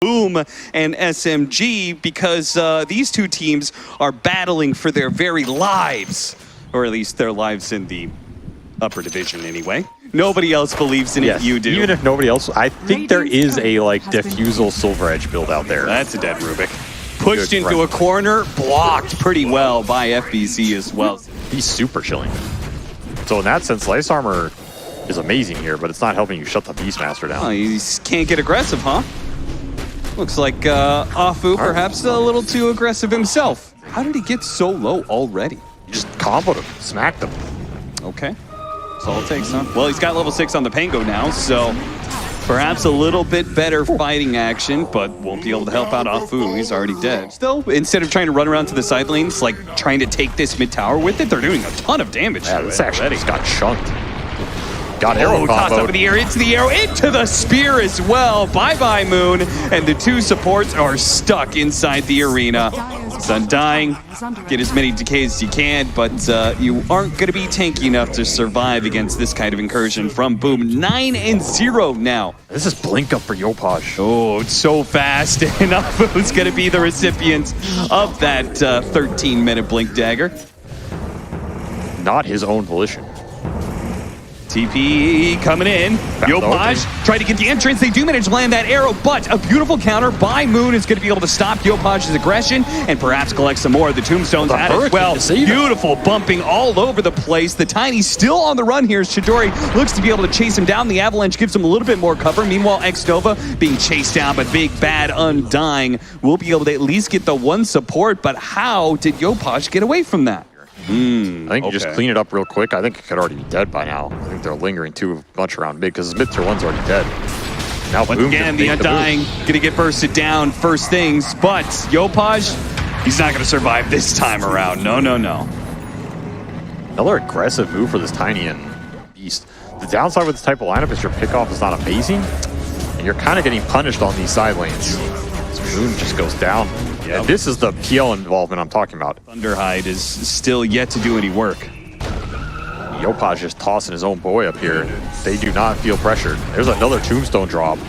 Boom and SMG, because these two teams are battling for their very lives, or at least their lives in the upper division anyway. Nobody else believes in it, you do. Even if nobody else, I think there is a Diffusal Silver Edge build out there. That's a dead Rubik. Pushed into a corner, blocked pretty well by FBZ as well. He's super chilling. So in that sense, Slice Armor is amazing here, but it's not helping you shut the Beastmaster down. Oh, he can't get aggressive, huh? Looks like Afu perhaps a little too aggressive himself. How did he get so low already? You just comboed him, smacked him. Okay. That's all it takes, huh? Well, he's got level 6 on the Pango now, so perhaps a little bit better fighting action, but won't be able to help out Afu. He's already dead. Still, instead of trying to run around to the side lanes, like trying to take this mid tower with it, they're doing a ton of damage. Yeah, this actually just got chunked. Got arrow tossed up in the air, into the arrow, into the spear as well. Bye-bye, Moon. And the two supports are stuck inside the arena. It's undying. Get as many decays as you can, but you aren't going to be tanky enough to survive against this kind of incursion from Boom. 9-0 now. This is blink up for Yopaj. Oh, it's so fast. And Afu's going to be the recipient of that 13-minute blink dagger. Not his own volition. TP coming in. Yopaj tried to get the entrance. They do manage to land that arrow, but a beautiful counter by Moon is going to be able to stop Yopaj's aggression and perhaps collect some more of the tombstones at it. Well, beautiful bumping all over the place. The Tiny still on the run here. Chidori looks to be able to chase him down. The Avalanche gives him a little bit more cover. Meanwhile, X-Nova being chased down, but Big Bad Undying will be able to at least get the one support. But how did Yopaj get away from that? I think you just clean it up real quick. I think it could already be dead by now. I think they're lingering too much around mid because mid tier 1's already dead. Now once again, the Undying gonna get bursted down first things, but Yopaj, he's not gonna survive this time around. No, no, no. Another aggressive move for this Tiny and Beast. The downside with this type of lineup is your pickoff is not amazing, and you're kind of getting punished on these side lanes. So Moon just goes down. And this is the PL involvement I'm talking about. Thunderhide is still yet to do any work. Yopaj just tossing his own boy up here. They do not feel pressured. There's another tombstone drop.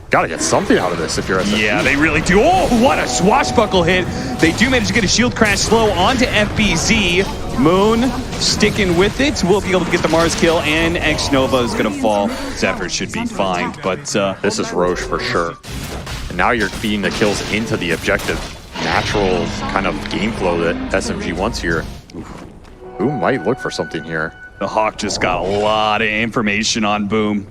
Gotta get something out of this if you're SMG. Yeah, they really do. Oh, what a swashbuckle hit. They do manage to get a shield crash slow onto FBZ. Moon sticking with it. We'll be able to get the Mars kill, and X-Nova is going to fall. Zephyr should be fine, but... this is Roche for sure. And now you're feeding the kills into the objective. Natural kind of game flow that SMG wants here. Boom might look for something here. The Hawk just got a lot of information on Boom.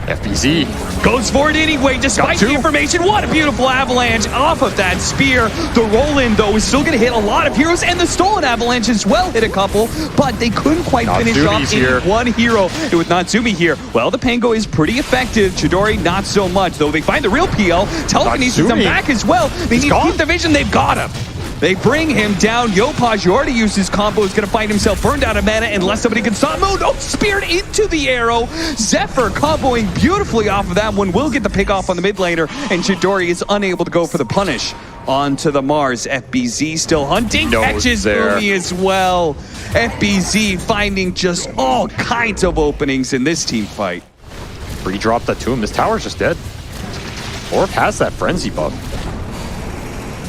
FBZ goes for it anyway, despite the information. What a beautiful avalanche off of that spear. The roll-in, though, is still going to hit a lot of heroes, and the stolen avalanche as well hit a couple, but they couldn't quite finish off any one hero. With Natsumi here, well, the Pango is pretty effective. Chidori, not so much, though. They find the real PL. Telekinesis him back as well. They need to keep the vision. They've got him. They bring him down. Yopaj, who already used his combo, is going to find himself burned out of mana unless somebody can stop Moon. Oh, speared into the arrow. Zephyr comboing beautifully off of that one. Will get the pick off on the mid laner, and Chidori is unable to go for the punish onto the Mars. FBZ still hunting. Catches Boomy as well. FBZ finding just all kinds of openings in this team fight. Re-dropped that to him. This tower's just dead. Or past that frenzy buff.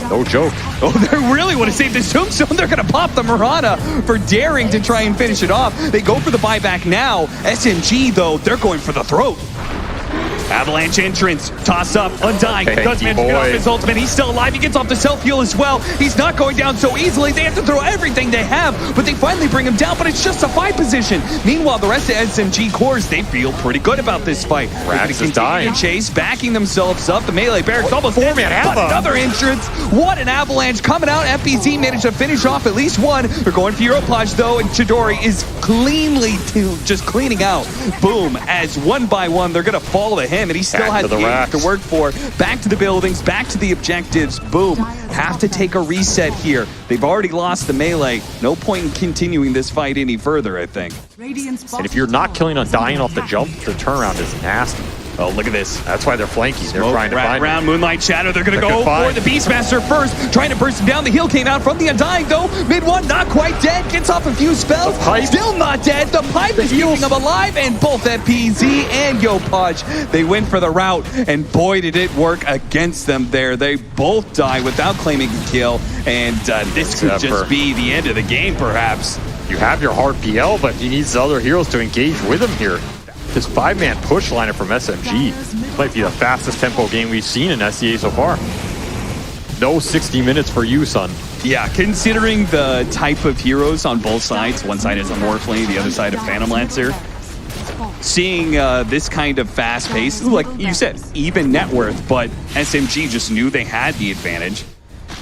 No joke. Oh, they really want to save this tombstone. They're going to pop the Murata for daring to try and finish it off. They go for the buyback now. SMG, though, they're going for the throat. Avalanche entrance, toss up, Undying, does manage to get off his ultimate. He's still alive, he gets off the self-heal as well. He's not going down so easily. They have to throw everything they have, but they finally bring him down, but it's just a fight position. Meanwhile, the rest of SMG cores, they feel pretty good about this fight. Rax is dying. Chase, backing themselves up. The melee barracks almost dead, but another entrance. What an avalanche coming out. FBZ managed to finish off at least one. They're going for Yopaj, though, and Chidori is cleanly just cleaning out Boom as one by one they're going to fall to him. And he still has the to work for. Back to the buildings, back to the objectives. Boom. Have to take a reset here. They've already lost the melee. No point in continuing this fight any further, I think. And if you're not killing Undying off the jump, the turnaround is nasty. Oh, look at this. That's why they're flanking. They're trying to find around Moonlight Shadow. They're going to go find. for the Beastmaster first. Trying to burst him down. The heal came out from the Undying, though. Mid one, not quite dead. Gets off a few spells. Still not dead. The pipe is keeping him alive. And both FPZ and Yopaj, they went for the route. And boy, did it work against them there. They both die without claiming the kill. And this could just be the end of the game, perhaps. You have your hard PL, but he needs the other heroes to engage with him here. This 5-man push lineup from SMG might be the fastest tempo game we've seen in SEA so far. No 60 minutes for you, son. Yeah, considering the type of heroes on both sides, one side is a Morphling, the other side a Phantom Lancer, seeing this kind of fast pace, like you said, even net worth, but SMG just knew they had the advantage.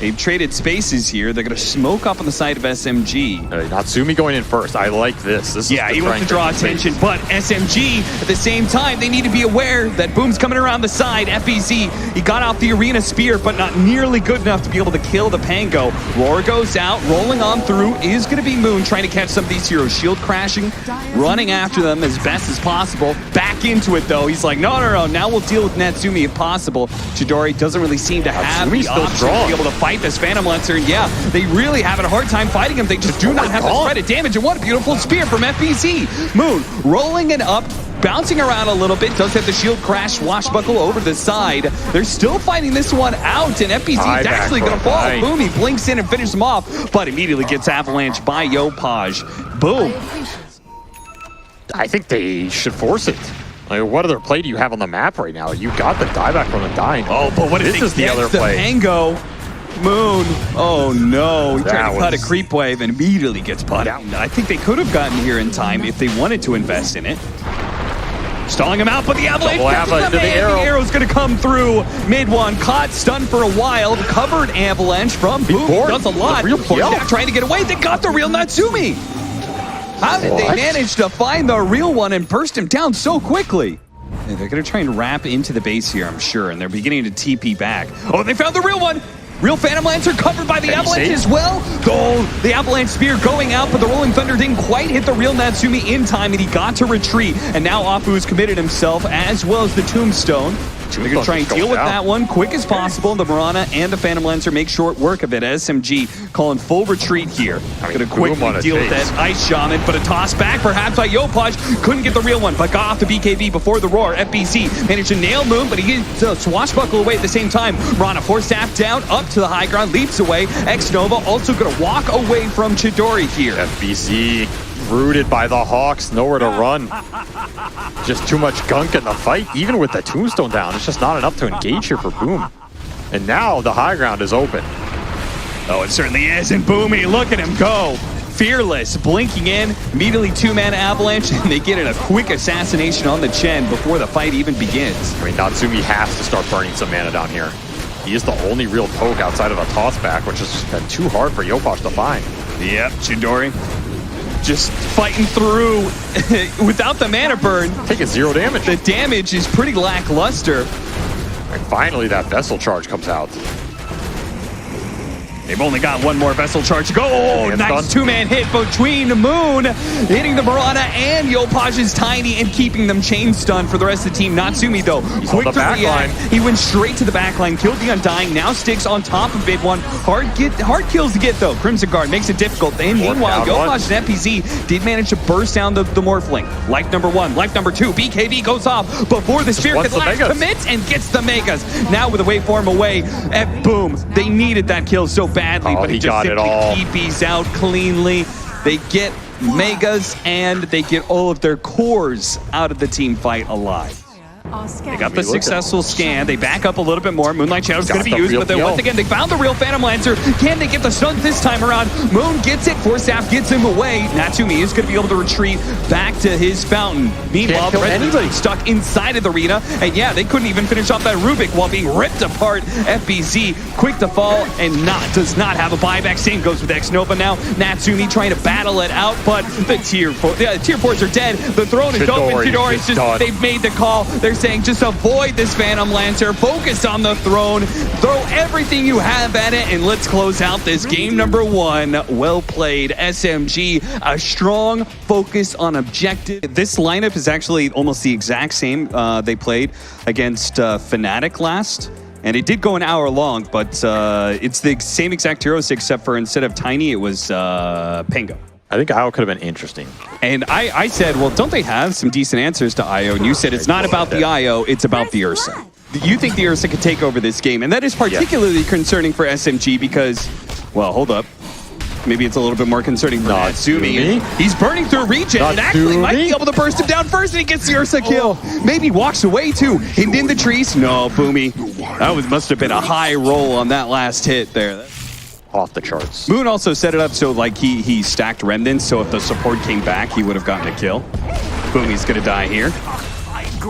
They've traded spaces here. They're going to smoke up on the side of SMG. Natsumi going in first. I like this. Yeah, he wants to draw attention, but SMG, at the same time, they need to be aware that Boom's coming around the side. FBZ, he got off the Arena Spear, but not nearly good enough to be able to kill the Pango. Roar goes out, rolling on through is going to be Moon, trying to catch some of these heroes. Shield crashing, running after them as best as possible. Back into it, though. He's like, no, now we'll deal with Natsumi if possible. Chidori doesn't really seem to have the option to be able to fight this Phantom Lancer. And yeah, they really having a hard time fighting him. They just do not have the threat of damage. And what a beautiful spear from FBZ. Moon rolling it up, bouncing around a little bit. Does have the shield crash, swashbuckle over to the side. They're still fighting this one out, and FBZ is actually going to fall. Boom, he blinks in and finishes him off, but immediately gets avalanched by Yopaj. Boom. I think they should force it. Like, what other play do you have on the map right now? You got the dieback from the dying. Oh, but what if this is the other play? Pango. Moon. Oh no. He tried to cut a creep wave and immediately gets put out. I think they could have gotten here in time if they wanted to invest in it. Stalling him out, but the avalanche. The arrow's going to come through. Mid one, caught, stunned for a while. Covered avalanche from Boom. Does a lot. Now trying to get away. They got the real Natsumi. How did they manage to find the real one and burst him down so quickly? They're going to try and wrap into the base here, I'm sure, and they're beginning to TP back. Oh, they found the real one. Real Phantom Lancer covered by the avalanche as well. Oh, the avalanche spear going out, but the Rolling Thunder didn't quite hit the real Natsumi in time, and he got to retreat. And now Afu has committed himself, as well as the Tombstone. They're going to try and deal with that one quick as possible. The Mirana and the Phantom Lancer make short work of it. SMG calling full retreat here. Going to quickly deal with that Ice Shaman, but a toss back perhaps by Yopaj. Couldn't get the real one, but got off the BKB before the Roar. FBC managed to nail Moon, but he gets a swashbuckle away at the same time. Mirana force staff down, up to the high ground, leaps away. X-Nova also going to walk away from Chidori here. FBC rooted by the Hawks, nowhere to run. Just too much gunk in the fight, even with the Tombstone down. It's just not enough to engage here for Boom. And now the high ground is open. Oh, it certainly is. And Boomy, look at him go. Fearless, blinking in, immediately two-man avalanche, and they get in a quick assassination on the Chen before the fight even begins. I mean, Natsumi has to start burning some mana down here. He is the only real poke outside of a tossback, which has been too hard for Yopaj to find. Yep, Chidori just fighting through without the mana burn. Taking 0 damage. The damage is pretty lackluster. And finally, that vessel charge comes out. They've only got one more vessel charge to go. Oh, nice two-man hit between Moon, hitting the Mirana and Yopaj's Tiny and keeping them chain stunned for the rest of the team. Natsumi, though, quick to react. He went straight to the backline, killed the Undying, now sticks on top of Bid One. Hard kills to get, though. Crimson Guard makes it difficult. And meanwhile, Yopaj and FPZ did manage to burst down the Morphling. Life number 1, life number 2. BKB goes off before the Spear commits and gets the Megas. Now with the waveform away, at Boom, they needed that kill so badly, but he just simply TPs out cleanly. They get Megas and they get all of their cores out of the team fight alive. They got the successful scan. They back up a little bit more. Moonlight Shadow's going to be used, but then once again, they found the real Phantom Lancer. Can they get the stun this time around? Moon gets it. Force Staff gets him away. Natsumi is going to be able to retreat back to his fountain. Meanwhile, the Residents stuck inside of the arena. And yeah, they couldn't even finish off that Rubik while being ripped apart. FBZ quick to fall and does not have a buyback. Same goes with X-Nova now. Natsumi trying to battle it out, but the tier 4s are dead. The throne is open. Chidori's just, they've made the call. They're saying just avoid this Phantom Lancer, focus on the throne, throw everything you have at it, and let's close out this game number 1. Well played, SMG. A strong focus on objective. This lineup is actually almost the exact same they played against Fnatic last. And it did go an hour long, but it's the same exact heroes except for instead of Tiny, it was Pango. I think IO could have been interesting. And I said, well, don't they have some decent answers to IO? And you said it's not about the IO, it's about the Ursa. You think the Ursa could take over this game, and that is particularly concerning for SMG because, well, hold up. Maybe it's a little bit more concerning for Natsumi. He's burning through regen and actually might be able to burst him down first and he gets the Ursa kill. Maybe walks away too. Hidden in the trees. No, Boomy. That must have been a high roll on that last hit there. Off the charts. Moon also set it up so like he stacked remnants, so if the support came back, he would have gotten a kill. Boomy's gonna die here.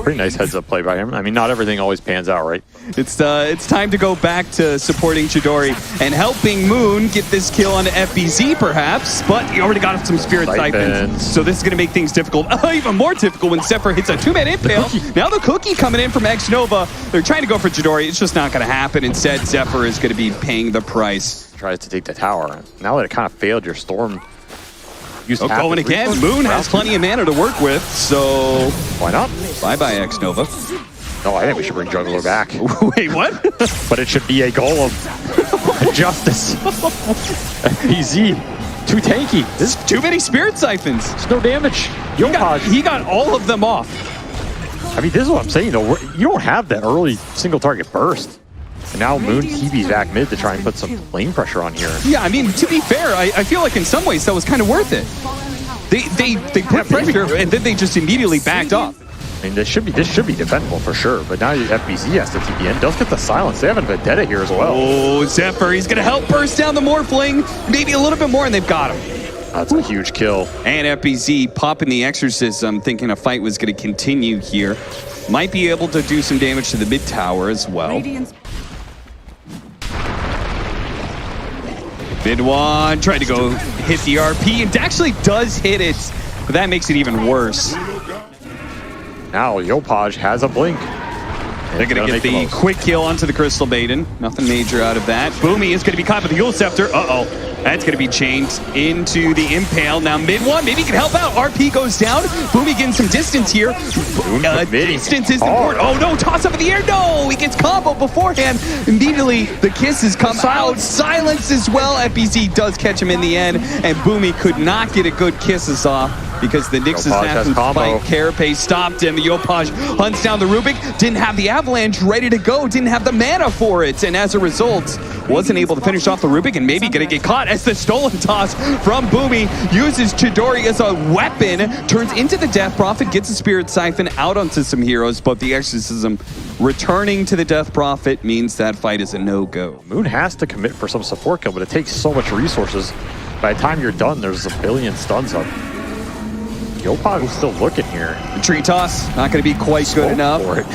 Pretty nice heads up play by him. I mean, not everything always pans out, right? It's time to go back to supporting Chidori and helping Moon get this kill on FBZ perhaps, but he already got some Spirit Siphons. So this is going to make things difficult. Even more difficult when Zephyr hits a 2-man impale. Now the cookie coming in from X-Nova. They're trying to go for Chidori. It's just not going to happen. Instead, Zephyr is going to be paying the price. Tries to take the tower. Now that it kind of failed, your Storm going again. Moon has plenty of mana to work with, so why not? Bye-bye, X-Nova. No, I think we should bring Jungler back. Wait, what? But it should be a goal of justice. FPZ, too tanky. This is too many Spirit Siphons. There's no damage. He got all of them off. I mean, this is what I'm saying, though. You don't have that early single target burst. And now Moon TV's back mid to try and put some lane pressure on here. Yeah, I mean, to be fair, I feel like in some ways that was kind of worth it. They put pressure and then they just immediately backed off. I mean, this should be defendable for sure. But now FBZ has to TP in. Does get the silence. They have a Vendetta here as well. Oh, Zephyr, he's gonna help burst down the Morphling. Maybe a little bit more, and they've got him. That's a huge kill. And FBZ popping the Exorcism, thinking a fight was gonna continue here. Might be able to do some damage to the mid tower as well. Mid one, tried to go hit the RP, and actually does hit it, but that makes it even worse. Now Yopaj has a blink. They're going to get the quick kill onto the Crystal Maiden. Nothing major out of that. Boomy is going to be caught with the Yule Scepter. Uh-oh. That's going to be changed into the Impale. Now mid one, maybe he can help out. RP goes down. Boomy getting some distance here. Distance is important. Oh no, toss up in the air. No, he gets combo beforehand. Immediately, the kisses come out. Silence as well. FBZ does catch him in the end. And Boomy could not get a good kisses off because the Nyx assassin's fight. Carapace stopped him. Yopaj hunts down the Rubik. Didn't have the Avalanche ready to go. Didn't have the mana for it. And as a result, wasn't able to finish off the Rubik and maybe gonna get caught as the stolen toss from Boomy uses Chidori as a weapon, turns into the Death Prophet, gets a Spirit Siphon out onto some heroes, but the Exorcism returning to the Death Prophet means that fight is a no-go. Moon has to commit for some support kill, but it takes so much resources. By the time you're done, there's a billion stuns up. Yopaj is still looking here. The tree toss, not gonna be quite good enough. For it.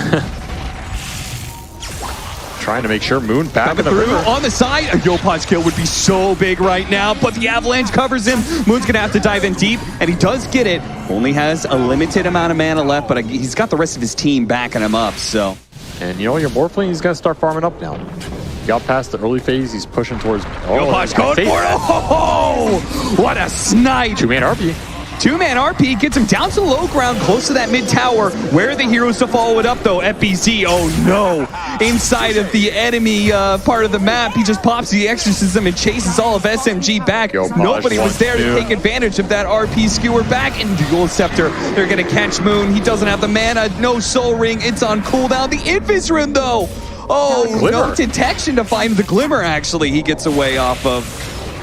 Trying to make sure Moon back in the through river. On the side. A Yopaj kill would be so big right now, but the Avalanche covers him. Moon's gonna have to dive in deep, and he does get it. Only has a limited amount of mana left, but he's got the rest of his team backing him up, so. And you know, your Morphling, he's gotta start farming up now. He got past the early phase, he's pushing towards... Yopaj going for it! Oh, what a snipe! Two-man RP. Two-man RP gets him down to the low ground, close to that mid-tower. Where are the heroes to follow it up, though? FBZ, oh no. Inside of the enemy part of the map, he just pops the Exorcism and chases all of SMG back. Nobody was there to take advantage of that RP skewer back. And Dual Scepter, they're going to catch Moon. He doesn't have the mana, no Soul Ring. It's on cooldown. The Invis Rune, though. Oh, no detection to find the Glimmer, actually. He gets away off of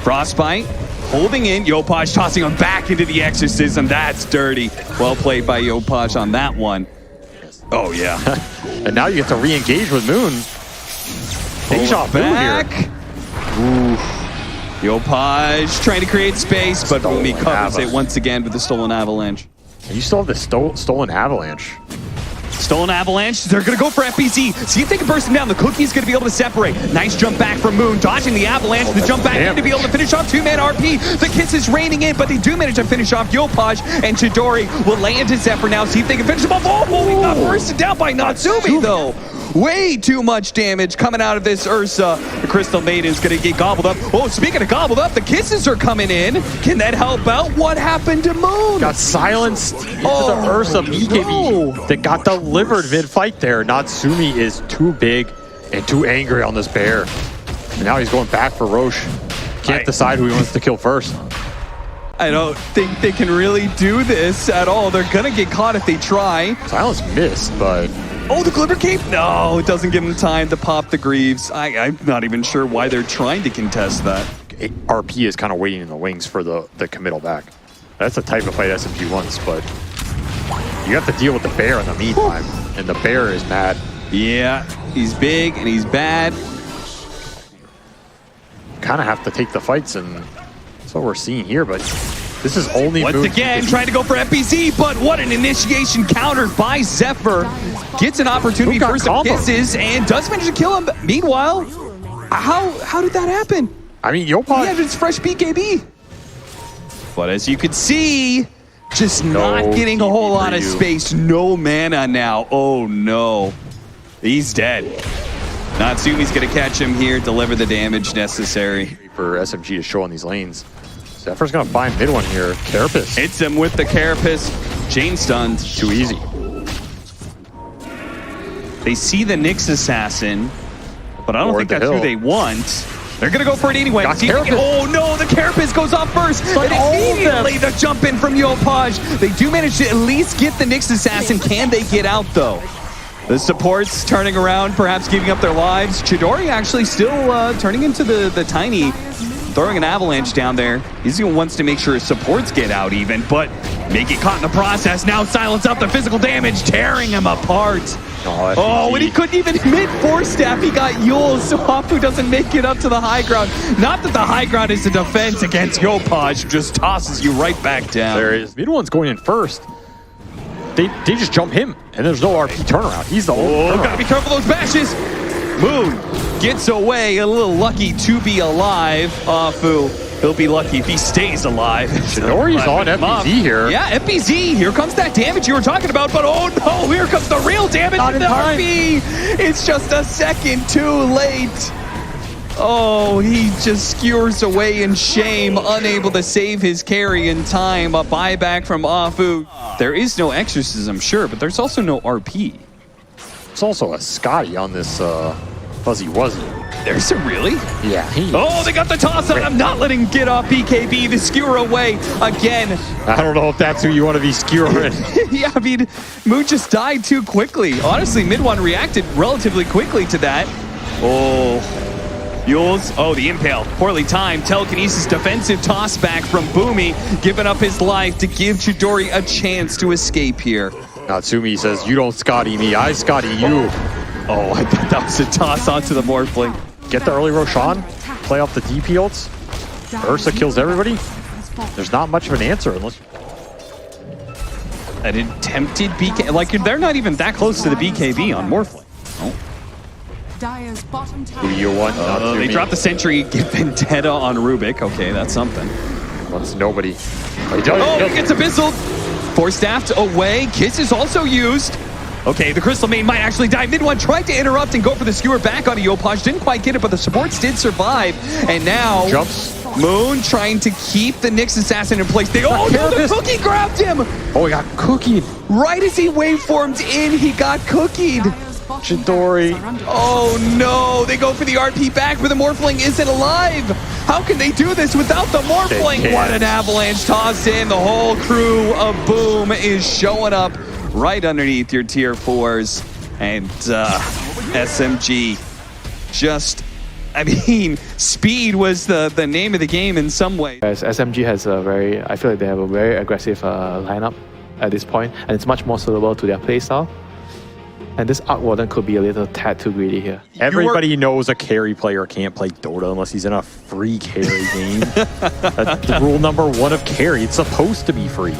Frostbite. Holding in, Yopaj tossing him back into the Exorcism. That's dirty. Well played by Yopaj on that one. Oh, yeah. And now you get to re-engage with Moon. Deja back. Yopaj trying to create space, but Boomy covers it once again with the Stolen Avalanche. And you still have the Stolen Avalanche. Stolen Avalanche, they're going to go for FBZ. See if they can burst him down. The Cookie's going to be able to separate. Nice jump back from Moon, dodging the Avalanche. The jump back in to be able to finish off two-man RP. The Kiss is raining in, but they do manage to finish off Yopaj, and Chidori will lay into Zephyr now. See if they can finish him off. Oh, he got bursted down by Natsumi, though. Way too much damage coming out of this Ursa. The Crystal Maiden's going to get gobbled up. Oh, speaking of gobbled up, the Kisses are coming in. Can that help out? What happened to Moon? Got silenced into the Ursa BKB that got delivered mid-fight there. Natsumi is too big and too angry on this bear. And now he's going back for Roche. Can't decide who he wants to kill first. I don't think they can really do this at all. They're going to get caught if they try. Silence missed, but... Oh, the Glimmer Cape? No, it doesn't give them time to pop the Greaves. I'm not even sure why they're trying to contest that. RP is kind of waiting in the wings for the committal back. That's the type of fight SMG wants, but you have to deal with the bear in the meantime, and the bear is mad. Yeah, he's big and he's bad. Kind of have to take the fights, and that's what we're seeing here, but this is only once again trying to go for FBZ, but what an initiation countered by Zephyr. Gets an opportunity for some kisses and does manage to kill him. Meanwhile, how did that happen? I mean, Yopaj. He had his fresh BKB. But as you could see, just not getting a whole lot of space. No mana now. Oh no. He's dead. Natsumi's gonna catch him here, deliver the damage necessary. For SMG to show on these lanes. Zephyr's gonna find mid one here. Carapace. Hits him with the Carapace. Chain stunned. Too easy. They see the Nyx Assassin, but I don't think that's who they want. They're gonna go for it anyway. Oh no, the Carapace goes off first. And immediately the jump in from Yopaj. They do manage to at least get the Nyx Assassin. Can they get out though? The supports turning around, perhaps giving up their lives. Chidori actually still turning into the Tiny, throwing an avalanche down there. He's gonna wants to make sure his supports get out even, but may get caught in the process. Now silence up the physical damage, tearing him apart. Oh, and he couldn't even hit Force Staff. He got Yule, so Hapu doesn't make it up to the high ground. Not that the high ground is a defense against Yopaj, just tosses you right back down. There is. Mid one's going in first. They just jump him, and there's no RP turnaround. He's the only gotta be careful of those bashes. Moon gets away, a little lucky to be alive. Afu, he'll be lucky if he stays alive. Chidori's on FBZ here. Yeah, FBZ, here comes that damage you were talking about, but oh no, here comes the real damage. Not in time. RP. It's just a second too late. Oh, he just skewers away in shame, unable to save his carry in time. A buyback from Afu. There is no exorcism, sure, but there's also no RP. There's also a Scotty on this Fuzzy Wuzzy. There's a really? Yeah. Oh, they got the toss on. I'm not letting him get off BKB. The skewer away again. I don't know if that's who you want to be skewering. Yeah, I mean, Moon just died too quickly. Honestly, mid one reacted relatively quickly to that. Oh. Yules, oh, the impale, poorly timed. Telekinesis defensive toss back from Boomy, giving up his life to give Chidori a chance to escape here. Natsumi says, you don't Scotty me, I Scotty you. Oh, I thought that was a toss onto the Morphling. Get the early Roshan, play off the DP ults. Ursa kills everybody. There's not much of an answer unless... An attempted BK, like they're not even that close to the BKB on Morphling. Oh. Who do you want? They drop the sentry, get Vendetta on Rubik. Okay, that's something. Wants nobody. Oh, he gets abyssal. Force staffed away. Kiss is also used. Okay, the Crystal Main might actually die. Mid one tried to interrupt and go for the skewer back onto Yopaj. Didn't quite get it, but the supports did survive. And now Moon trying to keep the Nyx Assassin in place. The Cookie grabbed him. Oh, he got cookied. Right as he waveformed in, he got cookied. Chidori. Oh no, they go for the RP back, but the Morphling isn't alive. How can they do this without the Morphling? What an avalanche toss in. The whole crew of Boom is showing up right underneath your tier 4s. And SMG just, I mean, speed was the name of the game in some way. As SMG has I feel like they have a very aggressive lineup at this point, and it's much more suitable to their playstyle. And this Arc Warden could be a little tad too greedy here. Everybody knows a carry player can't play Dota unless he's in a free carry game. That's the rule number 1 of carry. It's supposed to be free.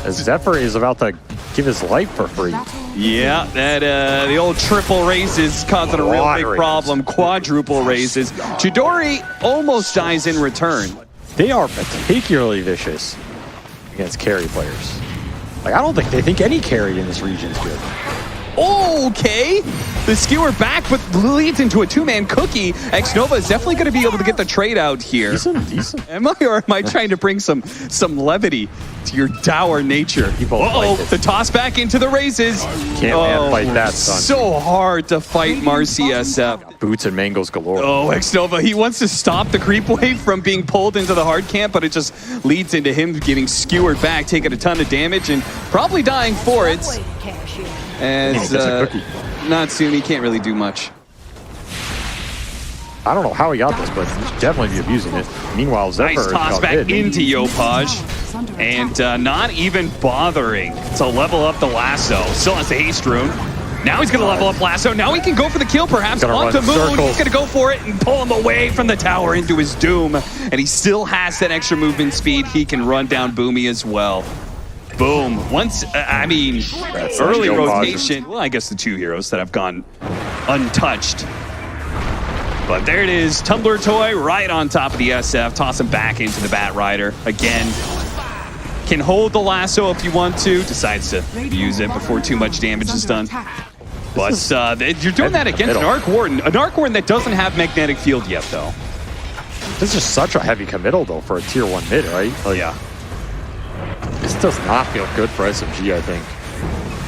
As Zephyr is about to give his life for free. Yeah, that the old triple raises causing a real big problem. Quadruple raises. Chidori almost dies in return. They are particularly vicious against carry players. Like, I don't think they think any carry in this region is good. Okay, the skewer back, but leads into a two-man cookie. Xnova is definitely going to be able to get the trade out here. Decent. Am I, or am I trying to bring some levity to your dour nature? Uh-oh, the toss back into the raises. Can't man fight that, son. So hard to fight Marcy SF. Boots and mangoes galore. Oh, Xnova, he wants to stop the creep wave from being pulled into the hard camp, but it just leads into him getting skewered back, taking a ton of damage, and probably dying for it. As Natsumi can't really do much. I don't know how he got this, but he should definitely be abusing it. Meanwhile, Zephyr nice toss back into Yopaj, and not even bothering to level up the lasso. Still has the haste rune. Now he's going to level up lasso. Now he can go for the kill, perhaps. Onto Moon. Circles. He's going to go for it and pull him away from the tower into his doom. And he still has that extra movement speed. He can run down Boomy as well. Boom. Once, I mean, early rotation. Well, I guess the two heroes that have gone untouched. But there it is. Tumbler Toy right on top of the SF. Toss him back into the Bat Rider. Again, can hold the lasso if you want to. Decides to use it before too much damage is done. But you're doing that against an Arc Warden. An Arc Warden that doesn't have Magnetic Field yet, though. This is such a heavy committal, though, for a tier 1 mid, right? Like, yeah. This does not feel good for SMG, I think.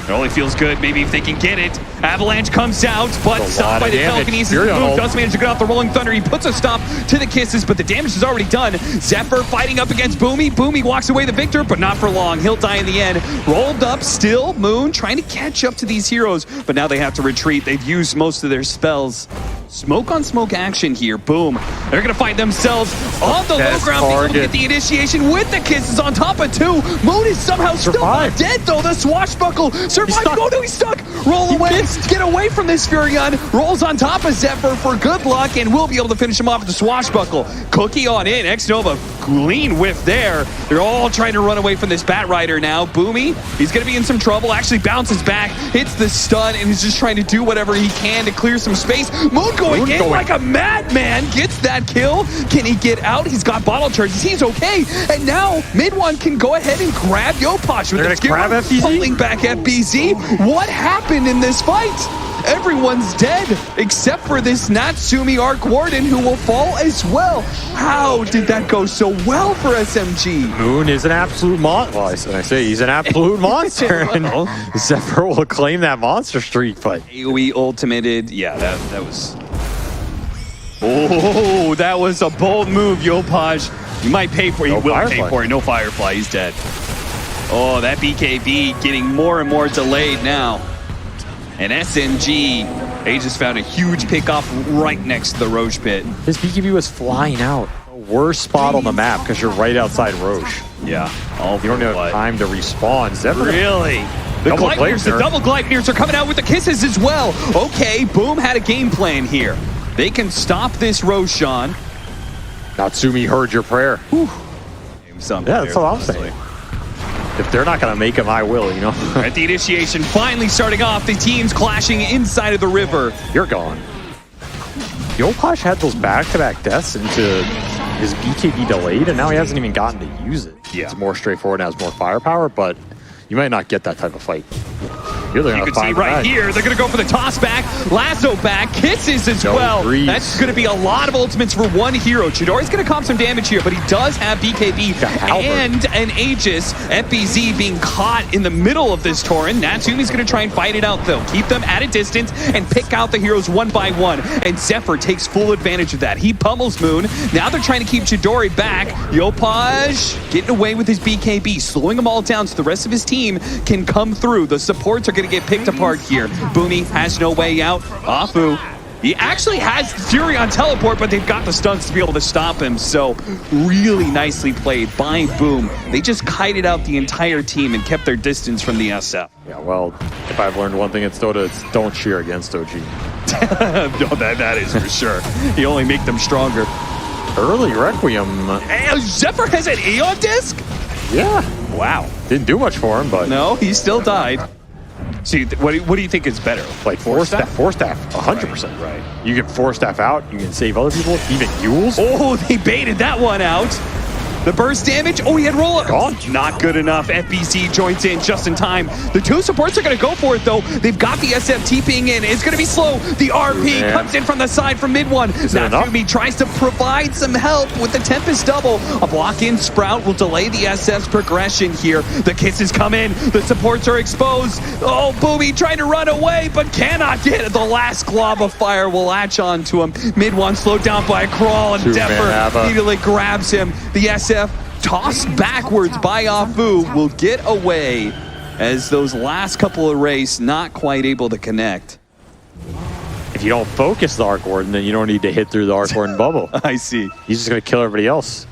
It only feels good maybe if they can get it. Avalanche comes out, but stopped by the telekinesis. Boom does manage to get off the Rolling Thunder. He puts a stop to the kisses, but the damage is already done. Zephyr fighting up against Boomy. Boomy walks away the victor, but not for long. He'll die in the end. Rolled up still. Moon trying to catch up to these heroes, but now they have to retreat. They've used most of their spells. Smoke on smoke action here. Boom. They're going to find themselves on the low ground. Being able to get the initiation with the kisses on top of two. Moon is somehow still not dead, though. The swashbuckle survived. Oh, no, he's stuck. Roll away. Get away from this Furion. Rolls on top of Zephyr for good luck, and we'll be able to finish him off with the swashbuckle. Cookie on in. Xnova, clean whiff there. They're all trying to run away from this Bat Rider now. Boomy, he's going to be in some trouble. Actually bounces back, hits the stun, and is just trying to do whatever he can to clear some space. Moon going in like a madman. Gets that kill. Can he get out? He's got bottle charges. He's okay. And now Mid One can go ahead and grab Yopaj with the skewer, pulling back FBZ. What happened in this fight? Everyone's dead except for this Natsumi Arc Warden, who will fall as well. How did that go so well for SMG? Moon is an absolute monster. Well, I say he's an absolute monster. And Zephyr will claim that monster streak, but AoE ultimated. Yeah, that was... Oh, that was a bold move, Yopaj. You might pay for it. He will pay for it. No Firefly. He's dead. Oh, that BKB getting more and more delayed now. And SMG, they just found a huge pickoff right next to the Roche pit. His BKB was flying out. Worst spot on the map because you're right outside Roche. Yeah. You don't have time to respawn. Zephyr. Really? The double Gleipnirs are coming out with the kisses as well. Okay, Boom had a game plan here. They can stop this Roshan. Natsumi heard your prayer. Yeah, that's what I'm saying. If they're not going to make him, I will, you know. At the initiation, finally starting off, the teams clashing inside of the river. You're gone. Yopaj had those back-to-back deaths into his BKB delayed, and now he hasn't even gotten to use it. Yeah. It's more straightforward and has more firepower, but you might not get that type of fight. You can see right here, they're going to go for the toss back, lasso back, kisses as well. That's going to be a lot of ultimates for one hero. Chidori's going to comp some damage here, but he does have BKB and an Aegis. FBZ being caught in the middle of this Tauren. Natsumi's going to try and fight it out, though. Keep them at a distance and pick out the heroes one by one. And Zephyr takes full advantage of that. He pummels Moon. Now they're trying to keep Chidori back. Yopaj getting away with his BKB, slowing them all down so the rest of his team can come through. The supports are going to get picked apart here. Boomy has no way out. Afu, he actually has Fury on teleport, but they've got the stunts to be able to stop him. So really nicely played by Boom. They just kited out the entire team and kept their distance from the SF. Yeah, well, if I've learned one thing at Dota, it's don't cheer against OG. No, that is for sure. You only make them stronger. Early Requiem. Hey, Zephyr has an Aeon disc? Yeah. Wow. Didn't do much for him, but No, he still died. So what do you think is better? like force staff, 100%. Right. You can force staff out. You can save other people. Even Yules. Oh, they baited that one out. The burst damage. Oh, he had roll up. Gone. Not good enough. FBC joins in just in time. The two supports are going to go for it, though. They've got the SF TPing in. It's going to be slow. The RP comes in from the side from mid one. Natsumi tries to provide some help with the Tempest double. A block-in Sprout will delay the SF's progression here. The kisses come in. The supports are exposed. Oh, Boomy trying to run away, but cannot get it. The last glob of fire will latch on to him. Mid one slowed down by a crawl, and Depper immediately grabs him. The SF tossed backwards by Afu will get away as those last couple of race not quite able to connect. If you don't focus the Arc Warden, then you don't need to hit through the Arc Warden bubble. I see. He's just going to kill everybody else.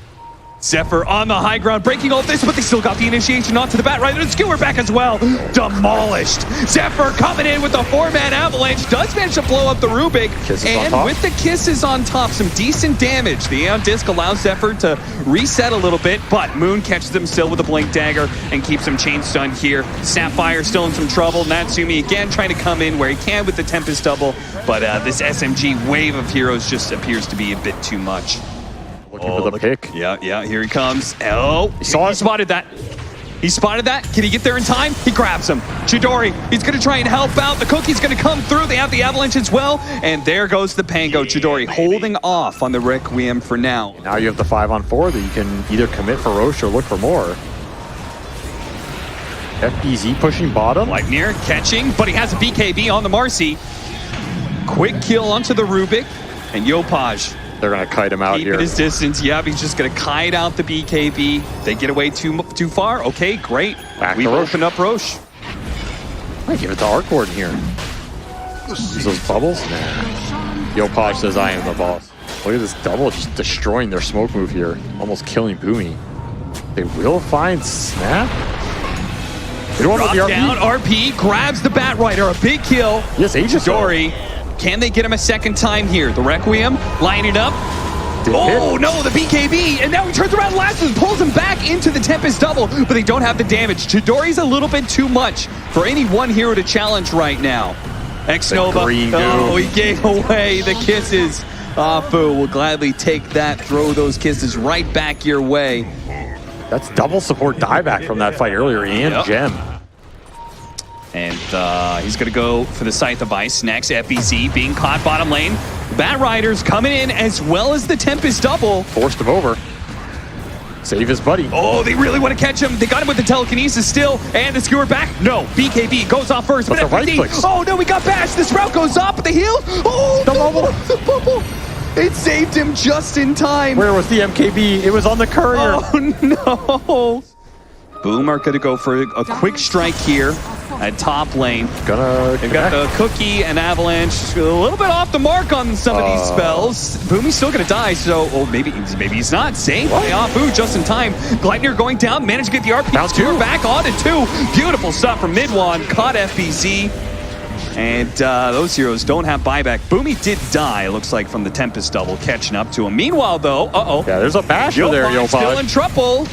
Zephyr on the high ground, breaking all this, but they still got the initiation onto the bat right, and Skewer back as well. Demolished. Zephyr coming in with a 4-man avalanche, does manage to blow up the Rubik, and with the kisses on top, some decent damage. The Aeon Disc allows Zephyr to reset a little bit, but Moon catches him still with a Blink Dagger and keeps him chain stunned here. Sapphire still in some trouble. Natsumi again trying to come in where he can with the Tempest double, but this SMG wave of heroes just appears to be a bit too much. Looking for the pick. Yeah, here he comes. Oh, he spotted that. He spotted that. Can he get there in time? He grabs him. Chidori, he's going to try and help out. The Cookie's going to come through. They have the Avalanche as well. And there goes the Pango. Chidori holding off on the Requiem for now. Now you have the 5-on-4 that you can either commit for Roche or look for more. FBZ pushing bottom. Leipnir catching, but he has a BKB on the Marcy. Quick kill onto the Rubik. And Yopaj. They're going to kite him out here. Keep his distance. Yeah, he's just going to kite out the BKB. They get away too far. Okay, great. We've opened up Roche. I give it to Arc Warden here. Use those bubbles? Nah. Yopaj says I am the boss. Look at this double just destroying their smoke move here. Almost killing Boomy. They will find Snap. They don't want the RP. Down, RP grabs the Batrider. A big kill. Yes, Aegis. Dory. Can they get him a second time here? The Requiem lining up. Oh no, the BKB, and now he turns around last and pulls him back into the Tempest double, but they don't have the damage. Chidori's a little bit too much for any one hero to challenge right now. X-Nova, oh, he gave away the kisses. Afu will gladly take that, throw those kisses right back your way. That's double support dieback from that fight earlier, and Gem. And he's going to go for the Scythe of Ice next. FBC being caught bottom lane. Batrider's coming in as well as the Tempest double. Forced him over. Save his buddy. Oh, they really want to catch him. They got him with the telekinesis still. And the Skewer back. No, BKB goes off first. But FBC, oh no, we got bashed. The Sprout goes up, but the heal. Oh, the bubble. It saved him just in time. Where was the MKB? It was on the courier. Oh no. Boom are going to go for a quick strike here at top lane. They've got the Cookie and Avalanche a little bit off the mark on some of these spells. Boomy's still going to die, so maybe he's not. Saved by Afu just in time. Gleipnir going down, managed to get the RP2 back on it too. Beautiful stuff from Midwan, caught FBZ. And those heroes don't have buyback. Boomy did die, it looks like, from the Tempest double, catching up to him. Meanwhile, though, yeah, there's a basher there, Yopaj. Still in trouble.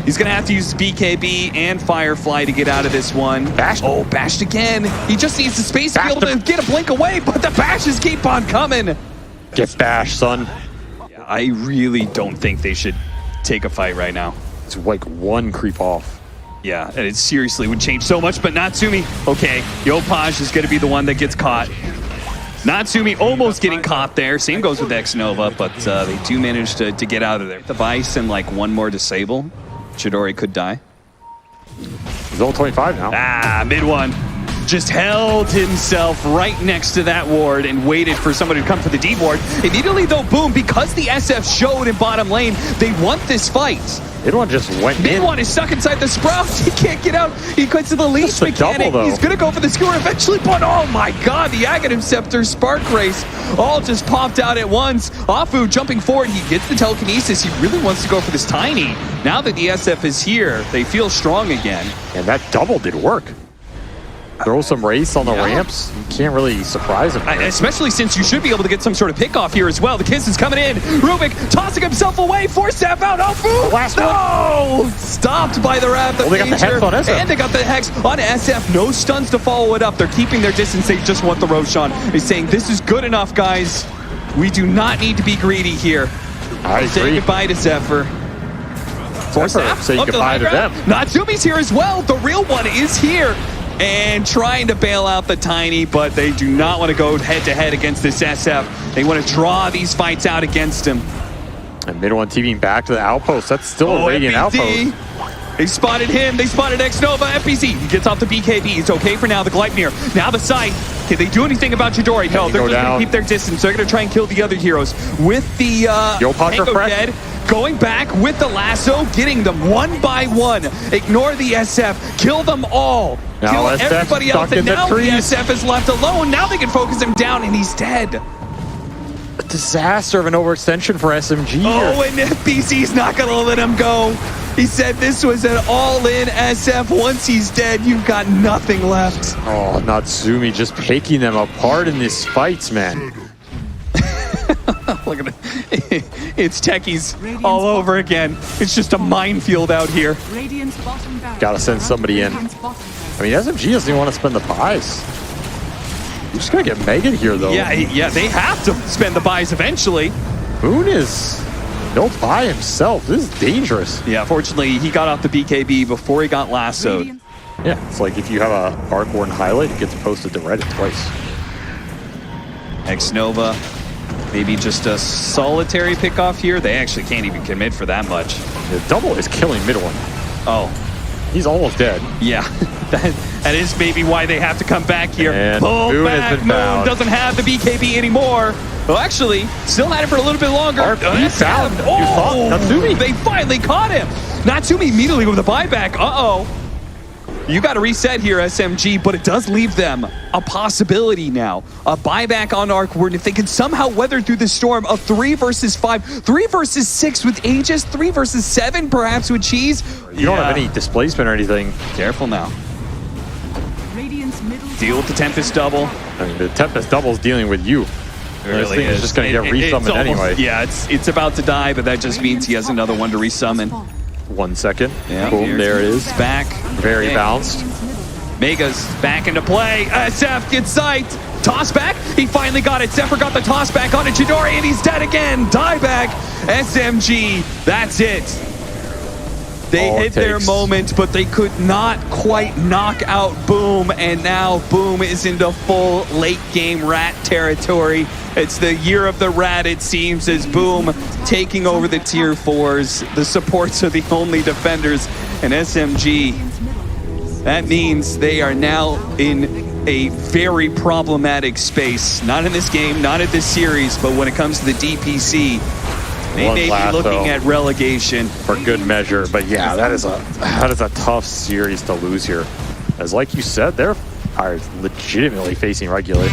He's going to have to use BKB and Firefly to get out of this one. Bashed. Oh, bashed again. He just needs the space to be able to get a blink away, but the bashes keep on coming. Get bashed, son. I really don't think they should take a fight right now. It's like one creep off. Yeah, and it seriously would change so much, but Natsumi, okay, Yopaj is going to be the one that gets caught. Natsumi almost getting caught there. Same goes with X-Nova, but they do manage to get out of there. The Vice and like one more disable. Chidori could die. He's level 25 now. Mid one. Just held himself right next to that ward and waited for somebody to come for the deep ward. Immediately though, boom, because the SF showed in bottom lane, they want this fight. Mid1 just went in. Mid1 is stuck inside the Sprout. He can't get out. He cuts to the leash mechanic. He's going to go for the Skewer eventually, but oh my god, the Aghanim Scepter Spark Race all just popped out at once. Afu jumping forward. He gets the telekinesis. He really wants to go for this Tiny. Now that the SF is here, they feel strong again. And that double did work. throw some race on the ramps. You can't really surprise him. Especially since you should be able to get some sort of pick off here as well. The Kiss is coming in. Rubik tossing himself away. Force step out. Oh, boom! Last no! Stopped by the Wrath of They got the Hex on SF. And they got the Hex on SF. No stuns to follow it up. They're keeping their distance. They just want the Roshan. They're saying, this is good enough, guys. We do not need to be greedy here. I Say agree. goodbye to Zephyr. Say goodbye to them. Natsumi's here as well. The real one is here. And trying to bail out the Tiny, but they do not want to go head-to-head against this SF. They want to draw these fights out against him. And mid one TVing back to the outpost. That's still a Radiant outpost. They spotted him. They spotted X-Nova. FPC. He gets off the BKB. It's okay for now. The Gleipnir. Now the site. Can they do anything about Chidori? No, they're just going to keep their distance. They're going to try and kill the other heroes. With the Tango dead, going back with the lasso, getting them one by one. Ignore the SF. Kill them all. Kill everybody else. And now the SF is left alone. Now they can focus him down, and he's dead. A disaster of an overextension for SMG. Oh, and FPC's not going to let him go. He said this was an all-in SF. Once he's dead, you've got nothing left. Oh, Natsumi just picking them apart in these fights, man. Look at it. It's techies all over again. It's just a minefield out here. Gotta send somebody in. I mean, SMG doesn't even want to spend the buys. You're just gonna get Megan here, though. Yeah, they have to spend the buys eventually. Moon is no buy himself. This is dangerous. Yeah, fortunately, he got off the BKB before he got lassoed. Yeah, it's like if you have a Arc Warden highlight, it gets posted to Reddit twice. X-Nova, maybe just a solitary pickoff here. They actually can't even commit for that much. The double is killing mid one. Oh. He's almost dead. Yeah, that is maybe why they have to come back here. And pull Moon back. Moon doesn't have the BKB anymore. Well, actually, still had it for a little bit longer. He found. Oh, Natsumi. They finally caught him. Natsumi immediately with a buyback. Uh-oh. You got to reset here, SMG, but it does leave them a possibility now. A buyback on Arc Warden. If they can somehow weather through the storm of 3 versus 5, 3 versus 6 with Aegis, 3 versus 7 perhaps with Cheese. You don't have any displacement or anything. Careful now. Deal with the Tempest double. I mean, the Tempest double is dealing with you. This thing is just going to get resummoned anyway. Yeah, it's about to die, but that just means he has another one to resummon. 1 second. Yeah, boom, there it is. Back. Very bounced. Mega's back into play. SF gets sight. Toss back. He finally got it. Zephyr got the toss back on Chidori, and he's dead again. Die back. SMG. That's it. They hit their moment, but they could not quite knock out Boom, and now Boom is into full late-game rat territory. It's the year of the rat, it seems, as Boom taking over the tier 4s. The supports are the only defenders, and SMG, that means they are now in a very problematic space. Not in this game, not in this series, but when it comes to the DPC, they may be looking at relegation for good measure. But yeah, that is a tough series to lose here. As like you said, they're legitimately facing regulate.